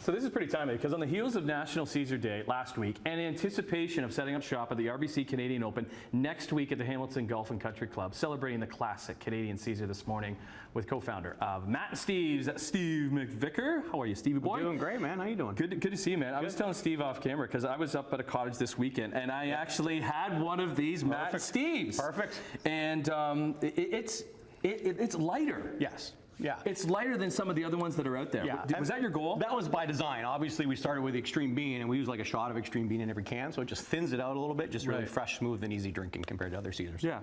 So this is pretty timely because on the heels of National Caesar Day last week and in anticipation of setting up shop at the RBC Canadian Open next week at the Hamilton Golf and Country Club, celebrating the classic Canadian Caesar this morning with co-founder of Matt and Steve's, Steve McVicker. How are you, Stevie boy? I'm doing great, man. How you doing? Good to see you, man. Good. I was telling Steve off camera because I was up at a cottage this weekend and I actually had one of these Matt and Steve's. Perfect. And it's lighter. Yes. Yeah. It's lighter than some of the other ones that are out there. Yeah. Was that your goal? That was by design. Obviously, we started with Extreme Bean, and we use like a shot of Extreme Bean in every can, so it just thins it out a little bit, just really fresh, smooth, and easy drinking compared to other Caesars. Yeah.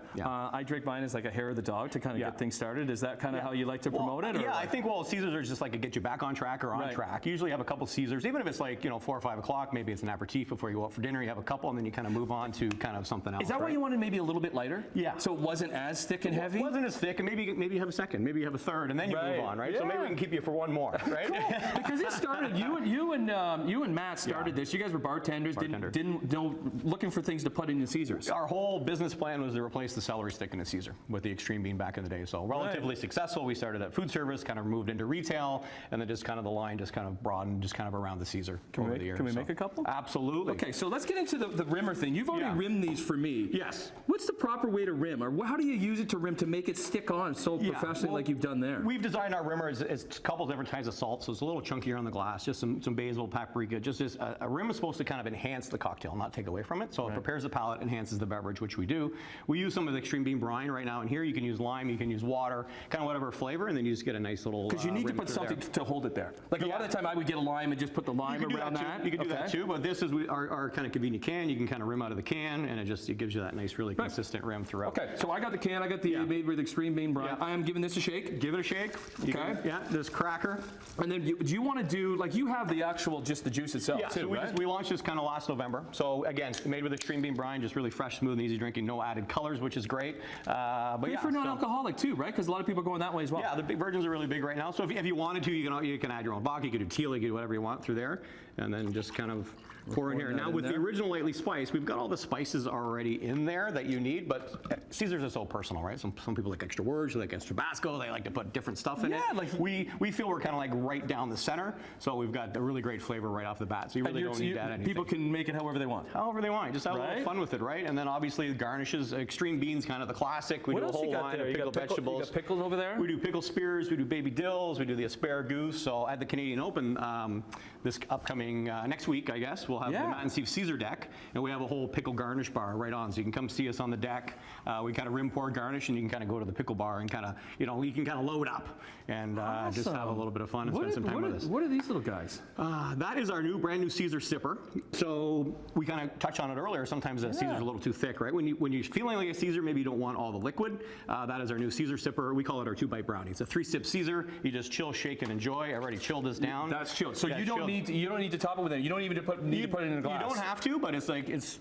I drink mine as like a hair of the dog to kind of get things started. Is that kind of how you like to promote it? Or yeah, I think, well, Caesars are just like to get you back on track or on track. You usually have a couple Caesars, even if it's like, 4 or 5 o'clock, maybe it's an aperitif before you go out for dinner, you have a couple, and then you kind of move on to kind of something else. Is that why you wanted maybe a little bit lighter? Yeah. So it wasn't as thick and heavy? It wasn't as thick, and maybe you have a second, maybe you have a third, and then you move on, right? So maybe we can keep you for one more, right? Cool. Because it started. You and Matt started this. You guys were bartenders. Didn't know, looking for things to put in the Caesars. Our whole business plan was to replace the celery stick in the Caesar with the Extreme Bean back in the day. So relatively successful. We started at food service, kind of moved into retail, and then just kind of the line just kind of broadened, just kind of around the Caesar over the years. Can we make a couple? Absolutely. Okay, so let's get into the rimmer thing. You've already rimmed these for me. Yes. What's the proper way to rim, or how do you use it to rim to make it stick on so professionally like you've done there? We've designed our rimmer as a couple different kinds of salt, so it's a little chunkier on the glass, just some basil, paprika. Just as a rim is supposed to kind of enhance the cocktail, not take away from it. So it prepares the palate, enhances the beverage, which we do. We use some of the Extreme Bean brine right now in here. You can use lime, you can use water, kind of whatever flavor, and then you just get a nice little. Because you need to put something to hold it there. Like a lot of the time, I would get a lime and just put the lime around that. You can do that too, but this is our kind of convenient can. You can kind of rim out of the can, and it gives you that nice, really consistent rim throughout. Okay, so I got the can. I got the made with Extreme Bean brine. I am giving this a shake. Give it a shake. Okay. This cracker. And then do you want to do, like you have the actual, just the juice itself too, so we launched this kind of last November. So again, made with Extreme Bean brine, just really fresh, smooth, and easy drinking, no added colors, which is great. But for non-alcoholic too, right? Because a lot of people are going that way as well. Yeah, the big virgins are really big right now. So if you wanted to, you can add your own vodka, you can do tequila, you can do whatever you want through there, and then just kind of pour in here. Now with the original lightly spiced, we've got all the spices already in there that you need, but Caesars are so personal, right? Some people like extra words, they like extra Tabasco, they like to put different stuff in it. Like we feel we're kind of like right down the center, so we've got a really great flavor right off the bat. So you really don't need to add anything. People can make it however they want. However they want. Just have a little fun with it, right? And then obviously the garnishes, Extreme Beans, kind of the classic. We do a whole line of pickled vegetables. You got pickles over there? We do pickled spears, we do baby dills, we do the asparagus. So at the Canadian Open, this upcoming next week, I guess, we'll have the Matt and Steve Caesar deck, and we have a whole pickle garnish bar right on. So you can come see us on the deck. We kind of rim pour garnish, and you can kind of go to the pickle bar and kind of, you can kind of load up and just have a little bit of fun and spend some time with us. What are these little guys? That is our new brand new Caesar sipper. So we kind of touched on it earlier. Sometimes a Caesar's a little too thick, right? When you're feeling like a Caesar, maybe you don't want all the liquid. That is our new Caesar sipper. We call it our 2-bite brownie. It's a 3-sip Caesar. You just chill, shake, and enjoy. I already chilled this down. That's chilled. So you don't need to top it with it. You don't even need to put it in a glass. You don't have to, but it's like it's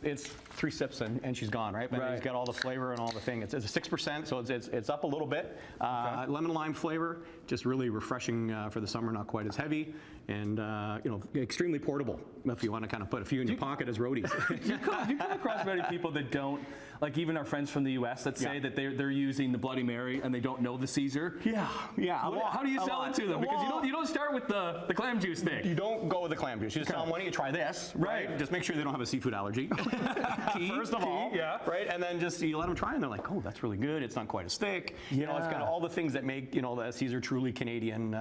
3 sips and she's gone, right? But it's got all the flavor and all the thing. It's a 6%, so it's up a little bit. Lemon lime flavor, just really refreshing for the summer. Not quite as heavy, and extremely portable. If you want to kind of put a few in your pocket as roadies. You come across many people that don't, like even our friends from the U.S. that say that they're using the Bloody Mary and they don't know the Caesar. Yeah. How do you sell it to them? Because you don't start with the clam juice thing. You don't go with the clam juice. You just tell them, why don't you try this, right? Just make sure they don't have a seafood allergy. First of all, right? And then just you let them try, and they're like, oh, that's really good. It's not quite as thick. It's got all the things that make the Caesar truly Canadian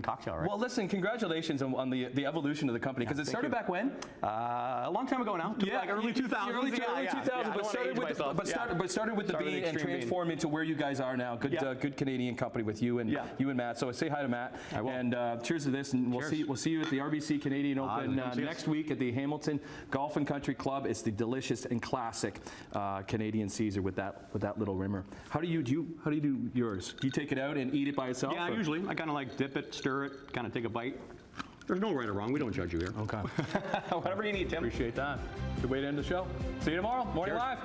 cocktail, right? Well, listen, congratulations on the evolution of the company, because it started back when? A long time ago now. Like early 2000s. Early 2000s, but started with the bean and transformed into where you guys are now. Good Canadian company with you and Matt. So say hi to Matt. I will. And cheers to this, and we'll see you at the RBC Canadian Open next week at the Hamilton Golf and Country Club. It's the delicious and classic Canadian Caesar with that little rimmer. How do you do yours? Do you take it out and eat it by itself? Yeah, usually. I kind of like dip it, stir it, kind of take a bite. There's no right or wrong. We don't judge you here. Okay. Whatever you need, Tim. Appreciate that. Good way to end the show. See you tomorrow. Morning Live.